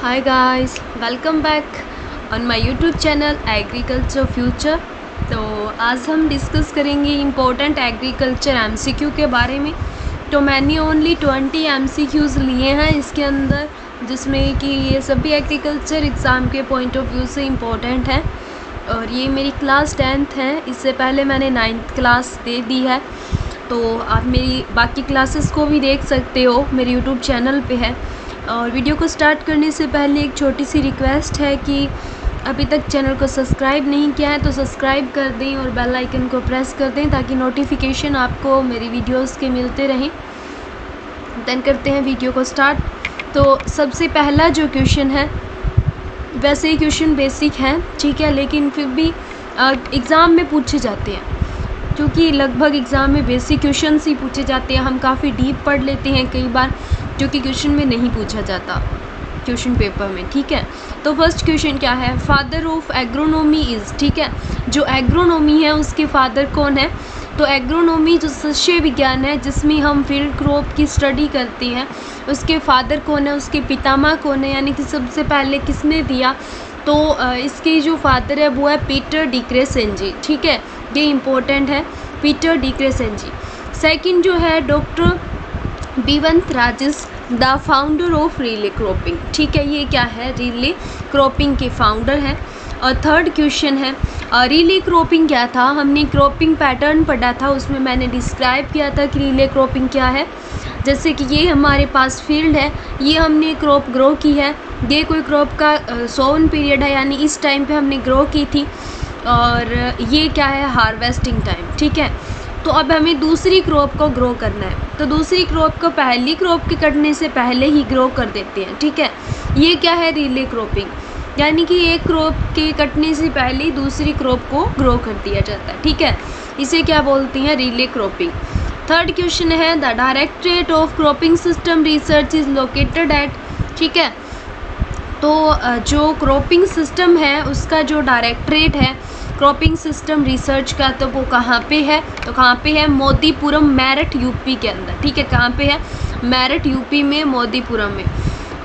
Hi guys, welcome back on my YouTube channel agriculture future. तो आज हम discuss करेंगे इम्पोर्टेंट एग्रीकल्चर MCQ के बारे में। तो मैंने ओनली 20 MCQs लिए हैं इसके अंदर, जिसमें कि ये सभी एग्रीकल्चर एग्ज़ाम के पॉइंट ऑफ व्यू से इम्पोर्टेंट हैं। और ये मेरी क्लास 10th है, इससे पहले मैंने 9th क्लास दे दी है। तो आप मेरी बाकी क्लासेस को भी देख सकते हो, मेरे यूट्यूब चैनल पे है। और वीडियो को स्टार्ट करने से पहले एक छोटी सी रिक्वेस्ट है कि अभी तक चैनल को सब्सक्राइब नहीं किया है तो सब्सक्राइब कर दें और बेल आइकन को प्रेस कर दें ताकि नोटिफिकेशन आपको मेरी वीडियोस के मिलते रहें। देन करते हैं वीडियो को स्टार्ट। तो सबसे पहला जो क्वेश्चन है, वैसे ही क्वेश्चन बेसिक है, ठीक है, लेकिन फिर भी एग्ज़ाम में पूछे जाते हैं, क्योंकि लगभग एग्ज़ाम में बेसिक क्वेश्चन ही पूछे जाते हैं। हम काफ़ी डीप पढ़ लेते हैं कई बार, जो कि क्वेश्चन में नहीं पूछा जाता क्वेश्चन पेपर में, ठीक है। तो फर्स्ट क्वेश्चन क्या है, फादर ऑफ एग्रोनॉमी इज़, ठीक है। जो एग्रोनॉमी है उसके फादर कौन है? तो एग्रोनॉमी जो सस्य विज्ञान है जिसमें हम फील्ड क्रॉप की स्टडी करते हैं, उसके फादर कौन है, उसके पितामह कौन है, यानी कि सबसे पहले किसने दिया? तो इसके जो फादर है वो है पीटर डी क्रेसेंजी, ठीक है। ये इम्पोर्टेंट है, पीटर डी क्रेसेंजी। सेकंड जो है डॉक्टर बीवंत Rajesh, the founder of relay cropping, ठीक है। ये क्या है? रिले क्रॉपिंग के फाउंडर हैं। और थर्ड क्वेश्चन है, रिले क्रॉपिंग क्या था? हमने क्रॉपिंग पैटर्न पढ़ा था, उसमें मैंने डिस्क्राइब किया था कि रिले क्रॉपिंग क्या है। जैसे कि ये हमारे पास फील्ड है, ये हमने क्रॉप ग्रो की है, ये कोई क्रॉप का सोवन पीरियड है, यानी इस टाइम पे हमने ग्रो की थी। और ये क्या है? हार्वेस्टिंग टाइम, ठीक है। तो अब हमें दूसरी क्रॉप को ग्रो करना है, तो दूसरी क्रॉप को पहली क्रॉप के कटने से पहले ही ग्रो कर देते हैं, ठीक है। ये क्या है? रिले क्रॉपिंग, यानी कि एक क्रॉप के कटने से पहले ही दूसरी क्रॉप को ग्रो कर दिया जाता है, ठीक है। इसे क्या बोलते हैं? Relay cropping. थर्ड क्वेश्चन है, the directorate of cropping system research is located at, ठीक है। तो जो क्रॉपिंग सिस्टम है उसका जो डायरेक्टरेट है क्रॉपिंग सिस्टम रिसर्च का, तो वो कहाँ पे है? तो कहाँ पे है? मोदीपुरम, मेरठ यूपी के अंदर, ठीक है। कहाँ पे है? मेरठ यूपी में, मोदीपुरम में।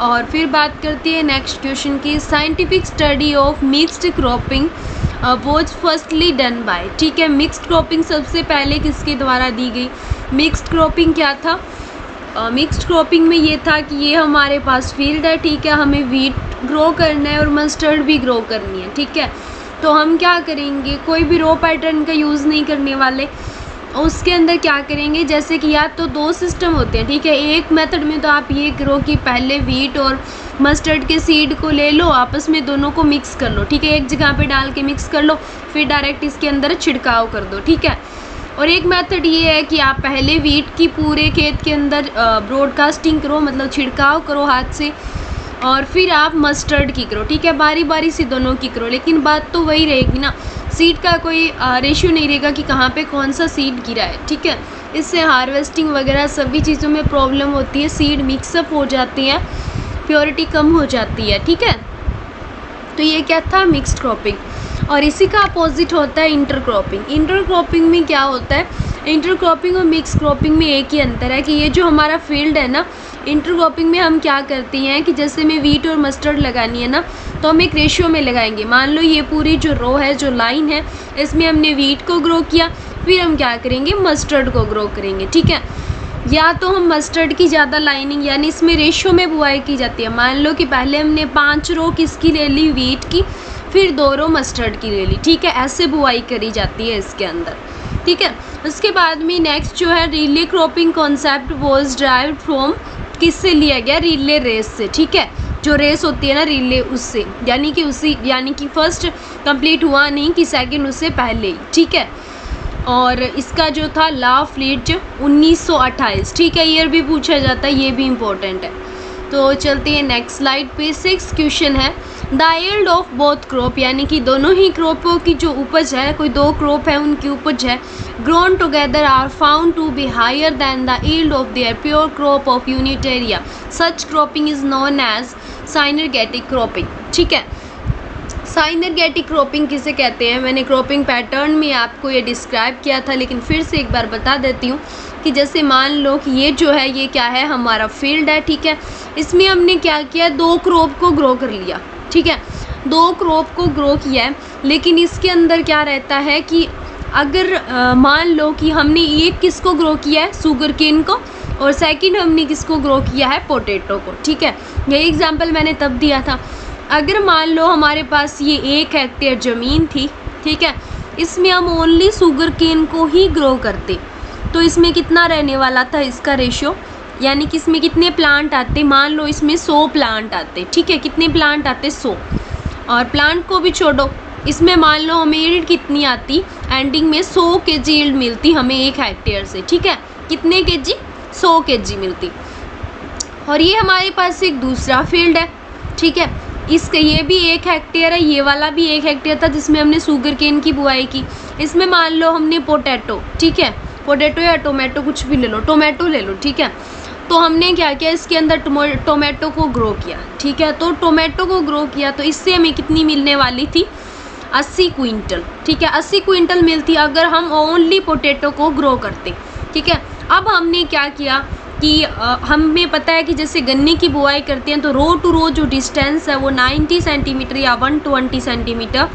और फिर बात करती है नेक्स्ट क्वेश्चन की, scientific study of mixed cropping was firstly done by, ठीक है। मिक्स्ड क्रॉपिंग सबसे पहले किसके द्वारा दी गई? मिक्स्ड क्रॉपिंग क्या था? मिक्स्ड क्रॉपिंग में ये था कि ये हमारे पास फील्ड है, ठीक है, हमें वीट ग्रो करना है और मस्टर्ड भी ग्रो करनी है, ठीक है। तो हम क्या करेंगे, कोई भी रो पैटर्न का यूज़ नहीं करने वाले। उसके अंदर क्या करेंगे, जैसे कि या तो दो सिस्टम होते हैं, ठीक है। एक मेथड में तो आप ये करो कि पहले वीट और मस्टर्ड के सीड को ले लो, आपस में दोनों को मिक्स कर लो, ठीक है। एक जगह पे डाल के मिक्स कर लो, फिर डायरेक्ट इसके अंदर छिड़काव कर दो, ठीक है। और एक मेथड ये है कि आप पहले वीट की पूरे खेत के अंदर ब्रॉडकास्टिंग करो, मतलब छिड़काव करो हाथ से, और फिर आप मस्टर्ड की करो, ठीक है। बारी बारी से दोनों की करो, लेकिन बात तो वही रहेगी ना, सीड का कोई रेशियो नहीं रहेगा कि कहाँ पे कौन सा सीड गिरा है, ठीक है। इससे हार्वेस्टिंग वगैरह सभी चीज़ों में प्रॉब्लम होती है, सीड मिक्सअप हो जाती है, प्योरिटी कम हो जाती है, ठीक है। तो ये क्या था? Mixed cropping. और इसी का अपोजिट होता है इंटर क्रॉपिंग। इंटर क्रॉपिंग में क्या होता है? इंटर क्रॉपिंग और मिक्स क्रॉपिंग में एक ही अंतर है कि ये जो हमारा फील्ड है ना, इंटर क्रॉपिंग में हम क्या करते हैं कि जैसे में वीट और मस्टर्ड लगानी है ना, तो हम एक रेशियो में लगाएंगे। मान लो ये पूरी जो रो है, जो लाइन है, इसमें हमने वीट को ग्रो किया, फिर हम क्या करेंगे? मस्टर्ड को ग्रो करेंगे, ठीक है। या तो हम मस्टर्ड की ज़्यादा लाइनिंग, यानी इसमें रेशियो में बुआई की जाती है। मान लो कि पहले हमने 5 रो किसकी ले ली? वीट की, फिर 2 रो मस्टर्ड की ले ली, ठीक है। ऐसे बुआई करी जाती है इसके अंदर, ठीक है। उसके बाद में नेक्स्ट जो है, relay cropping concept was derived from, किससे लिया गया? रिले रेस से, ठीक है। जो रेस होती है ना रिले, उससे, यानी कि फर्स्ट कंप्लीट हुआ नहीं कि सेकंड उससे पहले ही, ठीक है। और इसका जो था ला फ्लीट 1928, ठीक है। ईयर भी पूछा जाता है, ये भी इम्पोर्टेंट है। तो चलते हैं नेक्स्ट स्लाइड पे। 6th क्वेश्चन है, the yield of both crop, यानी कि दोनों ही क्रॉपों की जो उपज है, कोई 2 क्रॉप है उनकी उपज है, grown together are found to be higher than the yield of their pure crop of unit area. Such cropping is known as synergetic cropping, ठीक है। साइनरगेटिक क्रॉपिंग किसे कहते हैं? मैंने क्रॉपिंग पैटर्न में आपको ये डिस्क्राइब किया था, लेकिन फिर से एक बार बता देती हूँ कि जैसे मान लो कि ये जो है ये क्या है, हमारा फील्ड है, ठीक है। इसमें हमने क्या किया, 2 क्रॉप को ग्रो कर लिया, ठीक है, 2 क्रॉप को ग्रो किया है। लेकिन इसके अंदर क्या रहता है कि अगर मान लो कि हमने एक किसको ग्रो किया है, शुगर केन को, और सेकंड हमने किसको ग्रो किया है, पोटैटो को, ठीक है। यही एग्जांपल मैंने तब दिया था। अगर मान लो हमारे पास ये 1 हेक्टेयर ज़मीन थी, ठीक है, इसमें हम ओनली शुगर केन को ही ग्रो करते, तो इसमें कितना रहने वाला था इसका रेशियो, यानी कि इसमें कितने प्लांट आते, मान लो इसमें 100 प्लांट आते, ठीक है, कितने प्लांट आते, 100। और प्लांट को भी छोड़ो, इसमें मान लो हमें यील्ड कितनी आती, एंडिंग में 100 kg यील्ड मिलती हमें 1 हेक्टेयर से, ठीक है, कितने kg, 100 kg मिलती। और ये हमारे पास एक दूसरा फील्ड है, ठीक है, इसका ये भी 1 हेक्टेयर है, ये वाला भी 1 हेक्टेयर था जिसमें हमने शुगर केन की बुआई की। इसमें मान लो हमने पोटैटो, ठीक है, पोटैटो या टोमेटो कुछ भी ले लो, टोमेटो ले लो, ठीक है, तो हमने क्या किया, इसके अंदर टोमेटो को ग्रो किया, ठीक है। तो टोमेटो को ग्रो किया तो इससे हमें कितनी मिलने वाली थी, 80 क्विंटल, ठीक है, 80 क्विंटल मिलती अगर हम ओनली पोटैटो को ग्रो करते, ठीक है। अब हमने क्या किया कि हमें पता है कि जैसे गन्ने की बुआई करते हैं तो रो टू रो जो डिस्टेंस है वो 90 सेंटीमीटर या 120 सेंटीमीटर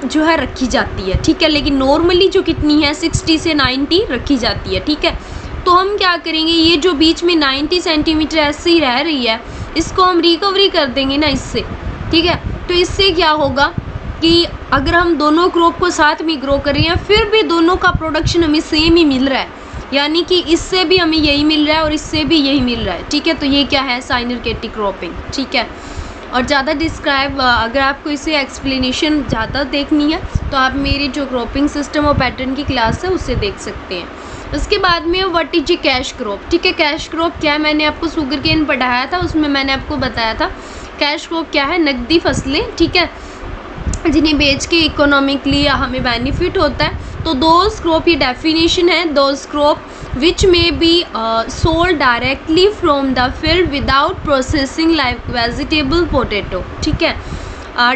जो है रखी जाती है, ठीक है, लेकिन नॉर्मली जो कितनी है 60 से 90 रखी जाती है, ठीक है। तो हम क्या करेंगे, ये जो बीच में 90 सेंटीमीटर ऐसे ही रह रही है, इसको हम रिकवरी कर देंगे ना इससे, ठीक है। तो इससे क्या होगा कि अगर हम दोनों क्रॉप को साथ में ग्रो कर रहे हैं फिर भी दोनों का प्रोडक्शन हमें सेम ही मिल रहा है, यानी कि इससे भी हमें यही मिल रहा है और इससे भी यही मिल रहा है, ठीक है। तो ये क्या है, साइनरकेटिक क्रॉपिंग, ठीक है। और ज़्यादा डिस्क्राइब अगर आपको इसे एक्सप्लेनेशन ज़्यादा देखनी है तो आप मेरी जो क्रॉपिंग सिस्टम और पैटर्न की क्लास है उससे देख सकते हैं। उसके बाद में what is a cash crop, ठीक है। कैश क्रॉप क्या है, मैंने आपको शुगर केन पढ़ाया था, उसमें मैंने आपको बताया था कैश क्रॉप क्या है, नकदी फसलें, ठीक है, जिन्हें बेच के इकोनॉमिकली हमें बेनिफिट होता है। तो दोज क्रॉप, ये डेफिनेशन है, दोज क्रॉप विच में be sold directly from the field without processing like vegetable potato, ठीक है।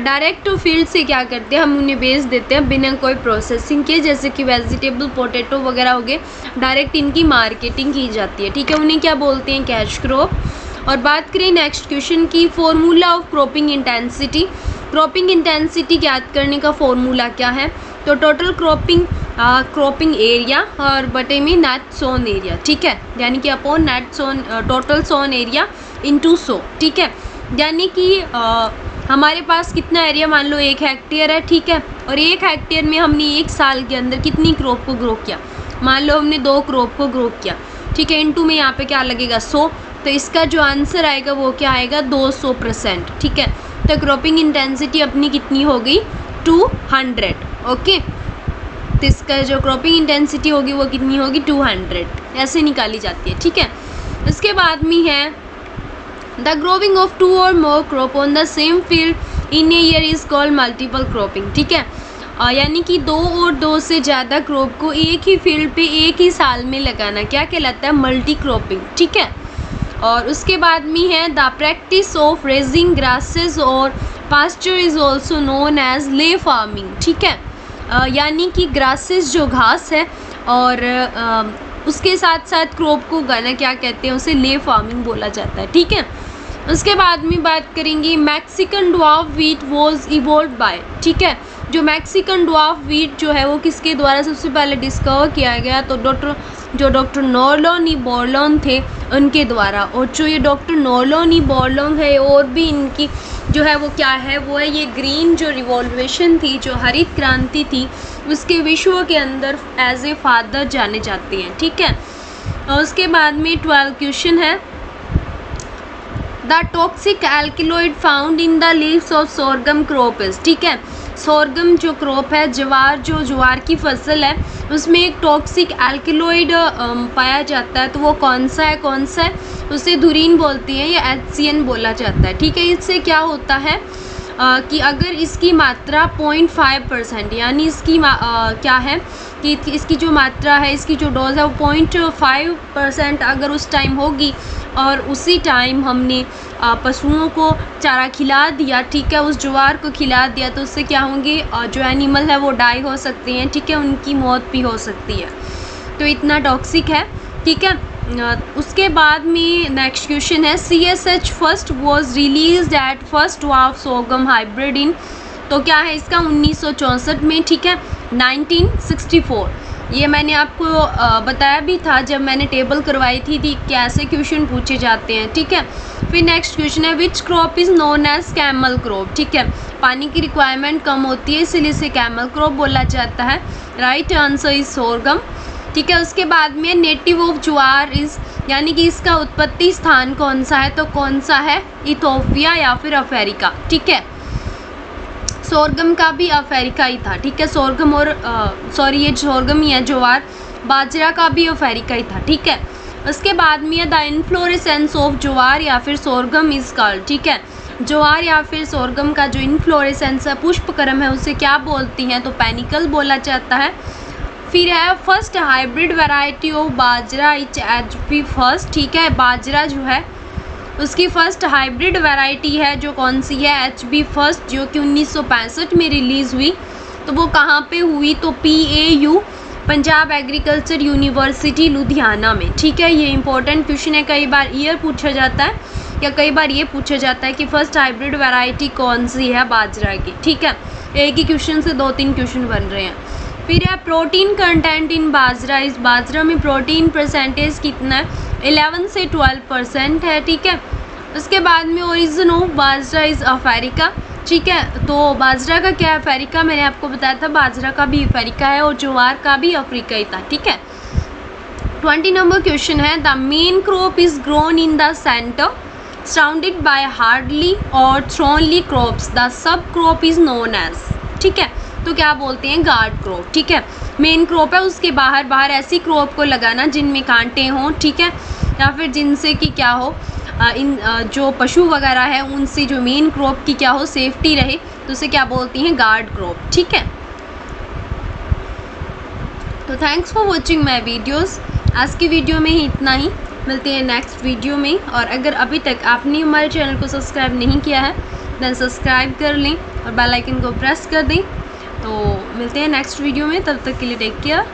डायरेक्ट फील्ड से क्या करते हैं, हम उन्हें बेच देते हैं बिना कोई प्रोसेसिंग के, जैसे कि वेजिटेबल पोटैटो वगैरह हो गए, डायरेक्ट इनकी मार्केटिंग की जाती है, ठीक है, उन्हें क्या बोलते हैं, कैश क्रॉप। और बात करें नेक्स्ट क्वेश्चन की, formula of cropping intensity. Cropping intensity ज्ञात करने का फॉर्मूला क्या है, तो टोटल क्रॉपिंग एरिया और बटे में नेट सोन एरिया, ठीक है, यानी कि upon net sown total sown area into 100, ठीक है। यानी कि हमारे पास कितना एरिया, मान लो 1 हेक्टेयर है, ठीक है, और 1 हेक्टेयर में हमने 1 साल के अंदर कितनी क्रॉप को ग्रो किया, मान लो हमने 2 क्रॉप को ग्रो किया, ठीक है, इनटू में यहाँ पे क्या लगेगा 100, तो इसका जो आंसर आएगा वो क्या आएगा 200%, ठीक है। तो क्रॉपिंग इंटेंसिटी अपनी कितनी हो गई 200, ओके। तो इसका जो क्रॉपिंग इंटेंसिटी होगी वो कितनी होगी 200, ऐसे निकाली जाती है, ठीक है। इसके बाद में है द ग्रोविंग ऑफ 2 और more crop on the same field in a year is called multiple cropping, ठीक है। यानी कि 2 और 2 से ज़्यादा क्रॉप को एक ही फील्ड पे एक ही साल में लगाना क्या कहलाता है, मल्टी क्रॉपिंग, ठीक है। और उसके बाद में है the practice of raising grasses और pasture is also known as ley farming, ठीक है। यानी कि ग्रासेस जो घास है और उसके साथ साथ क्रॉप को उगाना क्या कहते हैं, उसे ले फार्मिंग बोला जाता है, ठीक है। उसके बाद में बात करेंगे Mexican dwarf wheat was evolve bye, ठीक है। जो मैक्सिकन ड्वार्फ व्हीट जो है वो किसके द्वारा सबसे पहले डिस्कवर किया गया, तो डॉक्टर नॉर्लोनी बोरलॉन थे उनके द्वारा। और जो ये डॉक्टर नॉर्लोनी बोरलॉन है और भी इनकी जो है वो क्या है, वो है ये ग्रीन जो रिवॉल्यूशन थी, जो हरित क्रांति थी, उसके विश्व के अंदर एज ए फादर जाने जाते हैं, ठीक है। और उसके बाद में 12 क्वेश्चन है the toxic alkaloid found in the leaves of sorghum crop is, ठीक है। सोरगम जो क्रॉप है, ज्वार की फसल है, उसमें एक टॉक्सिक एल्किलॉइड पाया जाता है, तो वो कौन सा है, उसे धुरीन बोलती हैं या HCN बोला जाता है, ठीक है। इससे क्या होता है कि अगर इसकी मात्रा 0.5%, यानी इसकी क्या है कि इसकी जो मात्रा है, इसकी जो डोज है वो 0.5% अगर उस टाइम होगी और उसी टाइम हमने पशुओं को चारा खिला दिया, ठीक है, उस ज्वार को खिला दिया, तो उससे क्या होंगे, जो एनिमल है वो डाई हो सकते हैं, ठीक है, उनकी मौत भी हो सकती है। तो इतना टॉक्सिक है, ठीक है। उसके बाद में नेक्स्ट क्वेश्चन है CSH first was release at first of sorghum hybrid in, तो क्या है इसका 1964 में, ठीक है, 1964। ये मैंने आपको बताया भी था जब मैंने टेबल करवाई थी कैसे क्वेश्चन पूछे जाते हैं, ठीक है। फिर नेक्स्ट क्वेश्चन है which crop is known as camel crop, ठीक है, पानी की रिक्वायरमेंट कम होती है इसलिए इसे कैमल क्रॉप बोला जाता है। राइट आंसर इज सोरगम, ठीक है। उसके बाद में नेटिव ऑफ ज्वार इज़, यानी कि इसका उत्पत्ति स्थान कौन सा है, तो कौन सा है, इथोपिया या फिर अफ्रीका, ठीक है। सोरगम का भी अफ्रीका ही था, ठीक है। सोरगम और सॉरी ये सोरगम ही है, ज्वार बाजरा का भी अफ्रीका ही था, ठीक है। उसके बाद में द इन्फ्लोरेसेंस ऑफ ज्वार या फिर सोरगम इज कॉल्ड, ठीक है। ज्वार या फिर सोरगम का जो इन्फ्लोरेसेंस है, पुष्पक्रम है, उसे क्या बोलती हैं, तो पैनिकल बोला जाता है। फिर है first hybrid variety of bajra etch HP first, ठीक है। बाजरा जो है उसकी फर्स्ट हाइब्रिड वैरायटी है जो कौन सी है, HB फर्स्ट, जो कि 1965 में रिलीज़ हुई। तो वो कहाँ पे हुई, तो PAU Punjab agriculture university Ludhiana में, ठीक है। ये इंपॉर्टेंट क्वेश्चन है, कई बार ईयर पूछा जाता है या कई बार ये पूछा जाता है कि फर्स्ट हाइब्रिड वैरायटी कौन सी है बाजरा की, ठीक है। एक ही क्वेश्चन से 2-3 क्वेश्चन बन रहे हैं। फिर है प्रोटीन कंटेंट इन बाजरा, इस बाजरा में प्रोटीन परसेंटेज कितना है, 11 से 12% है, ठीक है। उसके बाद में origin of bajra is Africa, ठीक है। तो बाजरा का क्या है, अफ्रीका, मैंने आपको बताया था बाजरा का भी अफ्रीका है और ज्वार का भी अफ्रीका ही था, ठीक है। 20 नंबर क्वेश्चन है the main crop is grown in the centre surrounded by hardly और thorny crops, the sub crop is known as, ठीक है। तो क्या बोलते हैं, गार्ड क्रॉप, ठीक है। मेन क्रॉप है, उसके बाहर ऐसी क्रॉप को लगाना जिनमें कांटे हों, ठीक है, या फिर जिनसे कि क्या हो, जो पशु वगैरह है उनसे जो मेन क्रॉप की क्या हो, सेफ्टी रहे, तो उसे क्या बोलती हैं, गार्ड क्रॉप, ठीक है। तो thanks for watching my videos. आज की वीडियो में ही इतना ही, मिलते हैं नेक्स्ट वीडियो में। और अगर अभी तक आपने हमारे चैनल को सब्सक्राइब नहीं किया है देन सब्सक्राइब कर लें और बेल आइकन को प्रेस कर दें। तो मिलते हैं नेक्स्ट वीडियो में, तब तक के लिए टेक केयर।